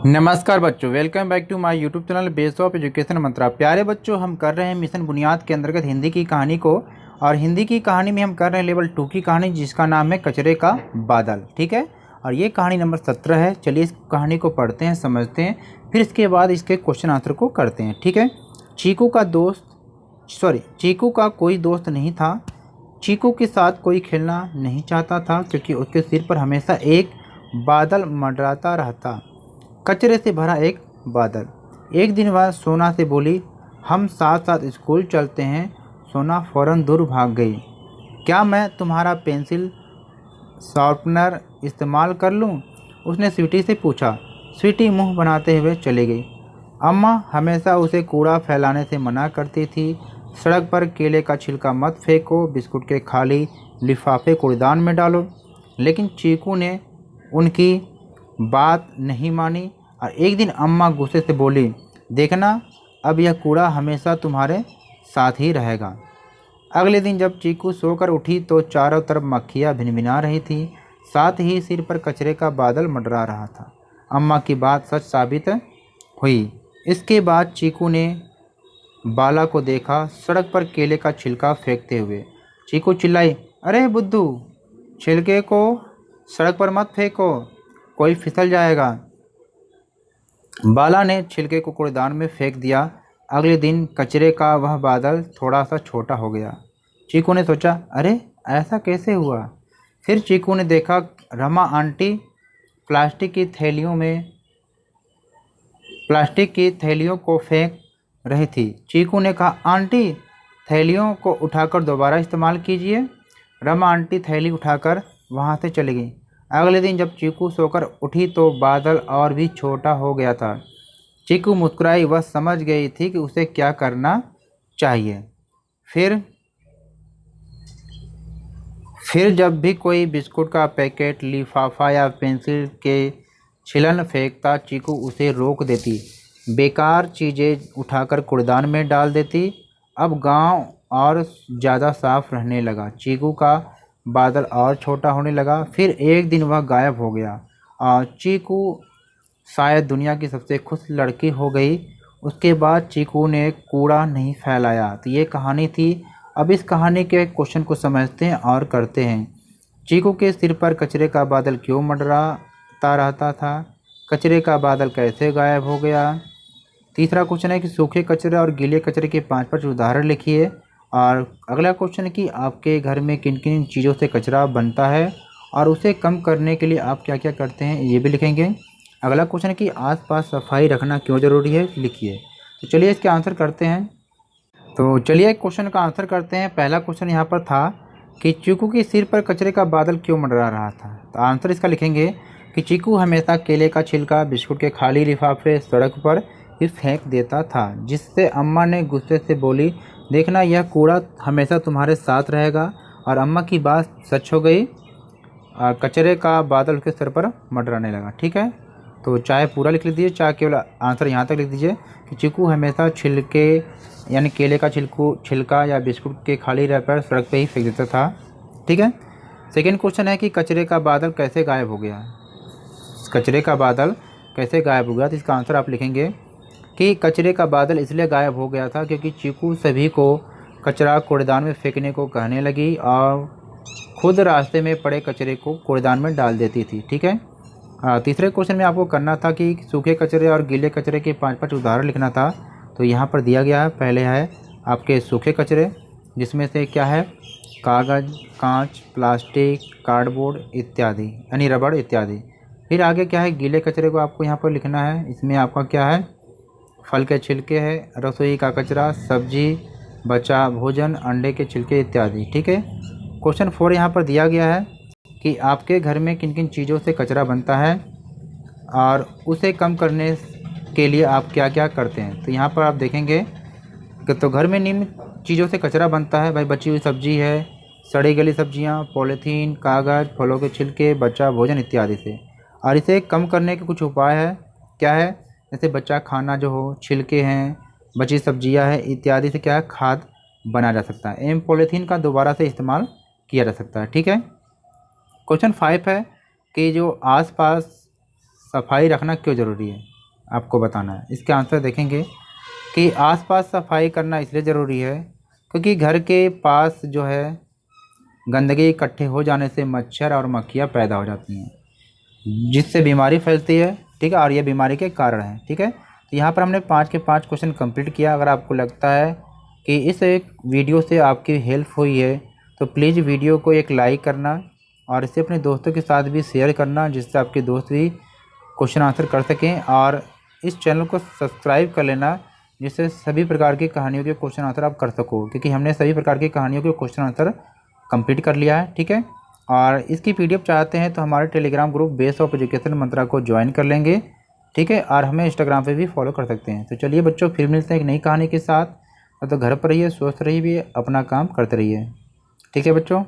नमस्कार बच्चों, welcome back to my YouTube channel Base of Education Mantra. प्यारे बच्चों, हम कर रहे हैं मिशन बुनियाद के अंतर्गत हिंदी की कहानी को। और हिंदी की कहानी में हम कर रहे हैं लेवल 2 की कहानी, जिसका नाम है कचरे का बादल। ठीक है, और ये कहानी नंबर 17 है। चलिए इस कहानी को पढ़ते हैं, समझते हैं, फिर इसके बाद इसके क्वेश्चन आंसर को करते हैं। ठीक है। चीकू का कोई दोस्त नहीं था। चीकू के साथ कोई खेलना नहीं चाहता था, क्योंकि उसके सिर पर हमेशा एक बादल मंडराता रहता, कचरे से भरा एक बादल। एक दिन वह सोना से बोली, हम साथ साथ स्कूल चलते हैं। सोना फौरन दूर भाग गई। क्या मैं तुम्हारा पेंसिल शार्पनर इस्तेमाल कर लूं? उसने स्वीटी से पूछा। स्वीटी मुंह बनाते हुए चली गई। अम्मा हमेशा उसे कूड़ा फैलाने से मना करती थी। सड़क पर केले का छिलका मत फेंको, बिस्कुट के खाली लिफाफे कूड़ेदान में डालो। लेकिन चीकू ने उनकी बात नहीं मानी और एक दिन अम्मा गुस्से से बोली, देखना अब यह कूड़ा हमेशा तुम्हारे साथ ही रहेगा। अगले दिन जब चीकू सोकर उठी तो चारों तरफ मक्खियाँ भिनभिना रही थी, साथ ही सिर पर कचरे का बादल मंडरा रहा था। अम्मा की बात सच साबित हुई। इसके बाद चीकू ने बाला को देखा सड़क पर केले का छिलका फेंकते हुए। चीकू चिल्लाई, अरे बुद्धू, छिलके को सड़क पर मत फेंको, कोई फिसल जाएगा। बाला ने छिलके को कूड़ेदान में फेंक दिया। अगले दिन कचरे का वह बादल थोड़ा सा छोटा हो गया। चीकू ने सोचा, अरे ऐसा कैसे हुआ? फिर चीकू ने देखा रमा आंटी प्लास्टिक की थैलियों को फेंक रही थी। चीकू ने कहा, आंटी थैलियों को उठाकर दोबारा इस्तेमाल कीजिए। रमा आंटी थैली उठाकर वहाँ से चली गई। अगले दिन जब चीकू सोकर उठी तो बादल और भी छोटा हो गया था। चीकू मुस्कुराई, वह समझ गई थी कि उसे क्या करना चाहिए। फिर जब भी कोई बिस्कुट का पैकेट, लिफाफा या पेंसिल के छिलन फेंकता, चीकू उसे रोक देती, बेकार चीज़ें उठाकर कूड़ेदान में डाल देती। अब गांव और ज़्यादा साफ रहने लगा। चीकू का बादल और छोटा होने लगा। फिर एक दिन वह गायब हो गया और चीकू शायद दुनिया की सबसे खुश लड़की हो गई। उसके बाद चीकू ने कूड़ा नहीं फैलाया। तो ये कहानी थी। अब इस कहानी के क्वेश्चन को समझते हैं और करते हैं। चीकू के सिर पर कचरे का बादल क्यों मंडराता रहता था? कचरे का बादल कैसे गायब हो गया? तीसरा क्वेश्चन है कि सूखे कचरे और गीले कचरे के 5-5 उदाहरण लिखिए। और अगला क्वेश्चन है कि आपके घर में किन किन चीज़ों से कचरा बनता है और उसे कम करने के लिए आप क्या क्या करते हैं, ये भी लिखेंगे। अगला क्वेश्चन है कि आसपास सफाई रखना क्यों ज़रूरी है, लिखिए। तो चलिए इसके आंसर करते हैं। तो चलिए क्वेश्चन का आंसर करते हैं। पहला क्वेश्चन यहाँ पर था कि चीकू के सिर पर कचरे का बादल क्यों मंडरा रहा था। तो आंसर इसका लिखेंगे कि चीकू हमेशा केले का छिलका, बिस्कुट के खाली लिफाफे सड़क पर ही फेंक देता था, जिससे अम्मा ने गुस्से से बोली, देखना यह कूड़ा हमेशा तुम्हारे साथ रहेगा। और अम्मा की बात सच हो गई। कचरे का बादल उसके सर पर मंडराने लगा। ठीक है, तो चाहे पूरा लिख लीजिए, चाहे केवल आंसर यहाँ तक लिख दीजिए कि चीकू हमेशा छिलके यानी केले का छिलका या बिस्कुट के खाली रैपर सड़क पे ही फेंक देता था। ठीक है। सेकेंड क्वेश्चन है कि कचरे का बादल कैसे गायब हो गया। कचरे का बादल कैसे गायब हो गया, तो इसका आंसर आप लिखेंगे कि कचरे का बादल इसलिए गायब हो गया था क्योंकि चीकू सभी को कचरा कूड़ेदान में फेंकने को कहने लगी और खुद रास्ते में पड़े कचरे को कूड़ेदान में डाल देती थी। ठीक है। तीसरे क्वेश्चन में आपको करना था कि सूखे कचरे और गीले कचरे के 5-5 उदाहरण लिखना था। तो यहाँ पर दिया गया है। पहले है आपके सूखे कचरे, जिसमें से क्या है, कागज़, कांच, प्लास्टिक, कार्डबोर्ड इत्यादि, यानी रबड़ इत्यादि। फिर आगे क्या है, गीले कचरे को आपको यहाँ पर लिखना है। इसमें आपका क्या है, फल के छिलके है, रसोई का कचरा, सब्जी, बचा भोजन, अंडे के छिलके इत्यादि। ठीक है। क्वेश्चन 4 यहाँ पर दिया गया है कि आपके घर में किन किन चीज़ों से कचरा बनता है और उसे कम करने के लिए आप क्या क्या करते हैं। तो यहाँ पर आप देखेंगे कि तो घर में निम्न चीज़ों से कचरा बनता है। भाई, बची हुई सब्जी है, सड़ी गली सब्जियाँ, पॉलीथीन, कागज़, फलों के छिलके, बचा भोजन इत्यादि से। और इसे कम करने के कुछ उपाय है। क्या है, जैसे बचा खाना जो हो, छिलके हैं, बची सब्जियां हैं इत्यादि से क्या है, खाद बनाया जा सकता है एवं पॉलीथीन का दोबारा से इस्तेमाल किया जा सकता है। ठीक है। क्वेश्चन 5 है कि जो आसपास सफाई रखना क्यों ज़रूरी है। आपको बताना है। इसके आंसर देखेंगे कि आसपास सफाई करना इसलिए ज़रूरी है क्योंकि घर के पास जो है गंदगी इकट्ठे हो जाने से मच्छर और मक्खियाँ पैदा हो जाती हैं, जिससे बीमारी फैलती है। ठीक है, और ये बीमारी के कारण हैं। ठीक है, तो यहाँ पर हमने 5 के 5 क्वेश्चन कंप्लीट किया। अगर आपको लगता है कि इस एक वीडियो से आपकी हेल्प हुई है तो प्लीज़ वीडियो को एक लाइक करना और इसे अपने दोस्तों के साथ भी शेयर करना, जिससे आपके दोस्त भी क्वेश्चन आंसर कर सकें। और इस चैनल को सब्सक्राइब कर लेना, जिससे सभी प्रकार की कहानियों के क्वेश्चन आंसर आप कर सको, क्योंकि हमने सभी प्रकार की कहानियों के क्वेश्चन आंसर कंप्लीट कर लिया है। ठीक है, और इसकी पीडीएफ चाहते हैं तो हमारे Telegram group Base of Education Mantra को ज्वाइन कर लेंगे। ठीक है, और हमें इंस्टाग्राम पे भी फॉलो कर सकते हैं। तो चलिए बच्चों, फिर मिलते हैं एक नई कहानी के साथ। तो घर पर रहिए, स्वस्थ रहिए, अपना काम करते रहिए। ठीक है बच्चों।